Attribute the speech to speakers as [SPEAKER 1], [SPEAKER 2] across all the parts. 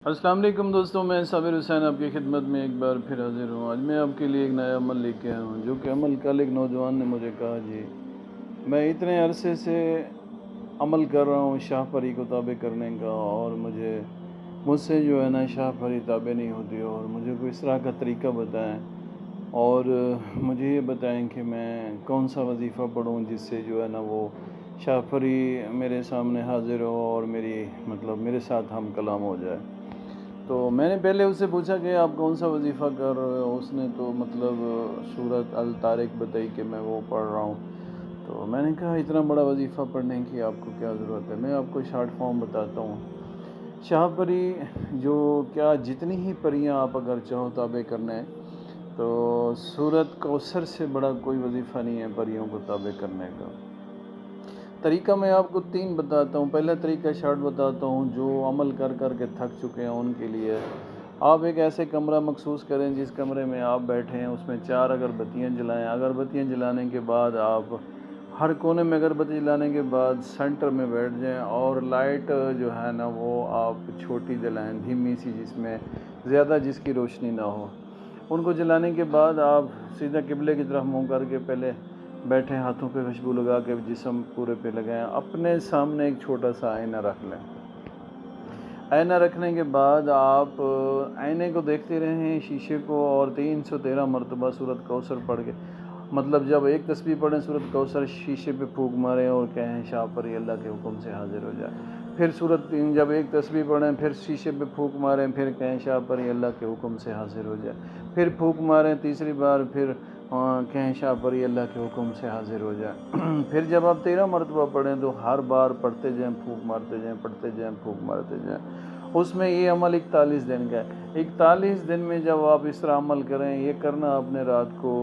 [SPEAKER 1] السلام علیکم دوستوں، میں صابر حسین آپ کی خدمت میں ایک بار پھر حاضر ہوں۔ آج میں آپ کے لیے ایک نیا عمل لے کے آیا ہوں، جو کہ عمل کل ایک نوجوان نے مجھے کہا، جی میں اتنے عرصے سے عمل کر رہا ہوں شاہ پری کو تابع کرنے کا، اور مجھ سے جو ہے نا شاہ پری تابع نہیں ہوتی، اور مجھے کوئی اس طرح کا طریقہ بتائیں، اور مجھے یہ بتائیں کہ میں کون سا وظیفہ پڑھوں جس سے جو ہے نا وہ شاہ پری میرے سامنے حاضر ہو اور میرے ساتھ ہم کلام ہو جائے۔ تو میں نے پہلے اس سے پوچھا کہ آپ کون سا وظیفہ کر رہے ہو، اس نے تو سورۃ الطارق بتائی کہ میں وہ پڑھ رہا ہوں۔ تو میں نے کہا اتنا بڑا وظیفہ پڑھنے کی آپ کو کیا ضرورت ہے، میں آپ کو شارٹ فارم بتاتا ہوں۔ شاہ پری جو کیا جتنی ہی پریاں آپ اگر چاہو تابع کرنے، تو سورۃ کوثر سے بڑا کوئی وظیفہ نہیں ہے پریوں کو تابع کرنے کا۔ طریقہ میں آپ کو 3 بتاتا ہوں۔ پہلا طریقہ شارٹ بتاتا ہوں، جو عمل کر کر کے تھک چکے ہیں ان کے لیے۔ آپ ایک ایسے کمرہ مخصوص کریں جس کمرے میں آپ بیٹھے ہیں، اس میں 4 اگربتیاں جلائیں۔ اگربتیاں جلانے کے بعد آپ ہر کونے میں اگربتی جلانے کے بعد سینٹر میں بیٹھ جائیں، اور لائٹ جو ہے نا وہ آپ چھوٹی جلائیں، دھیمی سی، جس میں زیادہ جس کی روشنی نہ ہو۔ ان کو جلانے کے بعد آپ سیدھا قبلے کی طرف منہ کر کے پہلے بیٹھیں، ہاتھوں پہ خوشبو لگا کے جسم پورے پہ لگائیں۔ اپنے سامنے ایک چھوٹا سا آئینہ رکھ لیں۔ آئینہ رکھنے کے بعد آپ آئینے کو دیکھتے رہیں، شیشے کو، اور 313 مرتبہ سورۃ کوثر پڑھ کے، جب ایک تسبیح پڑھیں سورۃ کوثر، شیشے پہ پھونک ماریں اور کہیں شاہ پری اللہ کے حکم سے حاضر ہو جائے۔ پھر جب ایک تسبیح پڑھیں، پھر شیشے پہ پھونک ماریں، پھر کہیں شاہ پری اللہ کے حکم سے حاضر ہو جائے۔ پھر پھونک ماریں تیسری بار، پھر کہیں شاہ پری اللہ کے حکم سے حاضر ہو جائے۔ پھر جب آپ 13 مرتبہ پڑھیں تو ہر بار پڑھتے جائیں، پھونک مارتے جائیں، پڑھتے جائیں، پھونک مارتے جائیں۔ اس میں یہ عمل 41 دن کا ہے۔ 41 دن میں جب آپ اس طرح عمل کریں، یہ کرنا آپ نے رات کو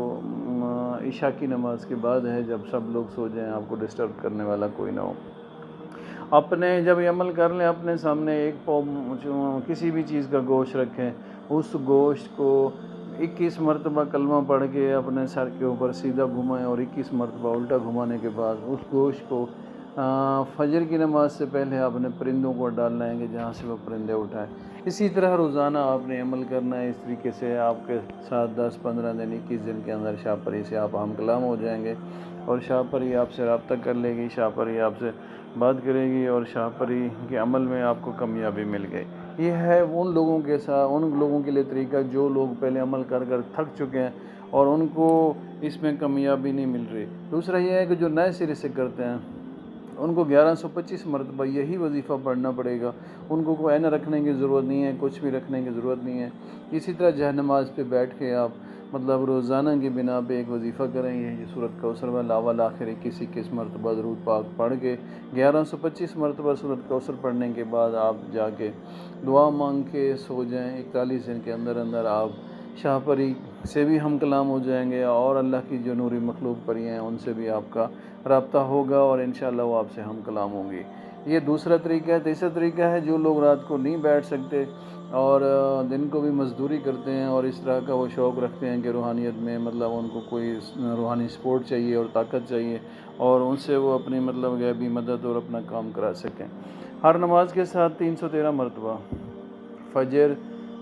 [SPEAKER 1] عشاء کی نماز کے بعد ہے، جب سب لوگ سو جائیں، آپ کو ڈسٹرب کرنے والا کوئی نہ ہو۔ جب یہ عمل کر لیں، اپنے سامنے ایک کسی بھی چیز کا گوشت رکھیں، اس گوشت کو 21 مرتبہ کلمہ پڑھ کے اپنے سر کے اوپر سیدھا گھمائیں، اور 21 مرتبہ الٹا گھمانے کے بعد اس گوشت کو فجر کی نماز سے پہلے آپ نے پرندوں کو ڈالنا ہے کہ جہاں سے وہ پرندے اٹھائیں۔ اسی طرح روزانہ آپ نے عمل کرنا ہے۔ اس طریقے سے آپ کے ساتھ 10 15 دن 21 دن کے اندر شاہ پری سے آپ ہم کلام ہو جائیں گے، اور شاہ پری آپ سے رابطہ کر لے گی، شاہ پری آپ سے بات کرے گی، اور شاہ پری کے عمل میں آپ کو کامیابی مل گئی۔ یہ ہے ان لوگوں کے لیے طریقہ جو لوگ پہلے عمل کر کر تھک چکے ہیں اور ان کو اس میں کامیابی نہیں مل رہی۔ دوسرا یہ ہے کہ جو نئے سرے سے کرتے ہیں، ان کو 1125 مرتبہ یہی وظیفہ پڑھنا پڑے گا۔ ان کو کوئی عین رکھنے کی ضرورت نہیں ہے، کچھ بھی رکھنے کی ضرورت نہیں ہے۔ اسی طرح جہنماز پہ بیٹھ کے آپ روزانہ کی بنا پہ ایک وظیفہ کریں، یہ سورۃ کوثر میں لاول آخر 21 مرتبہ درود پاک پڑھ کے 1125 مرتبہ سورۃ کوثر پڑھنے کے بعد آپ جا کے دعا مانگ کے سو جائیں۔ 41 دن کے اندر اندر آپ شاہ پری سے بھی ہم کلام ہو جائیں گے، اور اللہ کی جو نوری مخلوق پری ہیں ان سے بھی آپ کا رابطہ ہوگا، اور انشاءاللہ وہ آپ سے ہم کلام ہوں گی۔ یہ دوسرا طریقہ ہے۔ تیسرا طریقہ ہے جو لوگ رات کو نہیں بیٹھ سکتے اور دن کو بھی مزدوری کرتے ہیں، اور اس طرح کا وہ شوق رکھتے ہیں کہ روحانیت میں ان کو کوئی روحانی سپورٹ چاہیے اور طاقت چاہیے، اور ان سے وہ اپنی غیبی مدد اور اپنا کام کرا سکیں۔ ہر نماز کے ساتھ 313 مرتبہ فجر،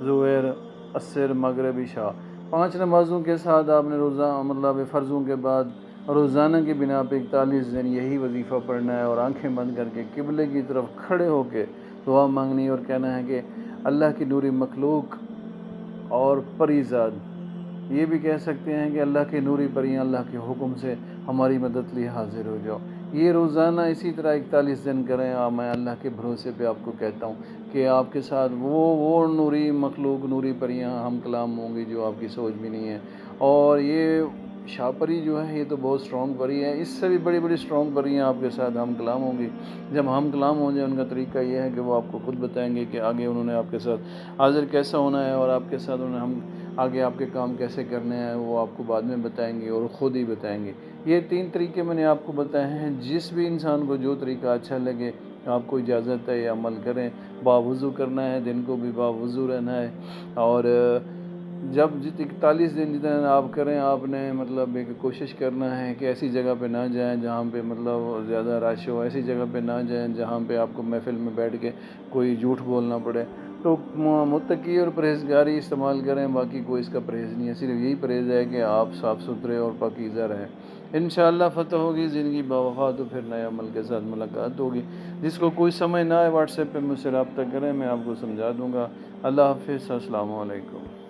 [SPEAKER 1] ظہر، عصر، مغرب، عشاء، 5 نمازوں کے ساتھ آپ نے فرضوں کے بعد روزانہ کی بنا پہ 41 دن یہی وظیفہ پڑھنا ہے، اور آنکھیں بند کر کے قبلے کی طرف کھڑے ہو کے دعا مانگنی، اور کہنا ہے کہ اللہ کی نوری مخلوق اور پری زاد، یہ بھی کہہ سکتے ہیں کہ اللہ کے نوری پریاں اللہ کے حکم سے ہماری مدد لیے حاضر ہو جاؤ۔ یہ روزانہ اسی طرح 41 دن کریں، اور میں اللہ کے بھروسے پہ آپ کو کہتا ہوں کہ آپ کے ساتھ وہ نوری مخلوق، نوری پریاں ہم کلام ہوں گی جو آپ کی سوچ بھی نہیں ہے۔ اور یہ شاہ پری جو ہے، یہ تو بہت سٹرونگ پری ہے، اس سے بھی بڑی بڑی سٹرونگ پریاں آپ کے ساتھ ہم کلام ہوں گی۔ جب ہم کلام ہو جائیں، ان کا طریقہ یہ ہے کہ وہ آپ کو خود بتائیں گے کہ آگے انہوں نے آپ کے ساتھ حاضر کیسا ہونا ہے، اور آپ کے ساتھ ہم آگے آپ کے کام کیسے کرنے ہیں وہ آپ کو بعد میں بتائیں گے، اور خود ہی بتائیں گے۔ یہ 3 طریقے میں نے آپ کو بتائے ہیں۔ جس بھی انسان کو جو طریقہ اچھا لگے، آپ کو اجازت ہے یہ عمل کریں۔ باوضو کرنا ہے، دن کو بھی باوضو رہنا ہے، اور جب 41 دن جتنا آپ کریں، آپ نے ایک کوشش کرنا ہے کہ ایسی جگہ پہ نہ جائیں جہاں پہ زیادہ رش ہو، ایسی جگہ پہ نہ جائیں جہاں پہ آپ کو محفل میں بیٹھ کے کوئی جھوٹ بولنا پڑے۔ تو متقی اور پرہیزگاری استعمال کریں، باقی کوئی اس کا پرہیز نہیں ہے، صرف یہی پرہیز ہے کہ آپ صاف ستھرے اور پاکیزہ رہیں۔ انشاءاللہ فتح ہوگی زندگی باوفا، تو پھر نئے عمل کے ساتھ ملاقات ہوگی۔ جس کو کوئی سمجھ نہ آئے واٹس ایپ پہ مجھ سے رابطہ کریں، میں آپ کو سمجھا دوں گا۔ اللہ حافظ، السلام علیکم۔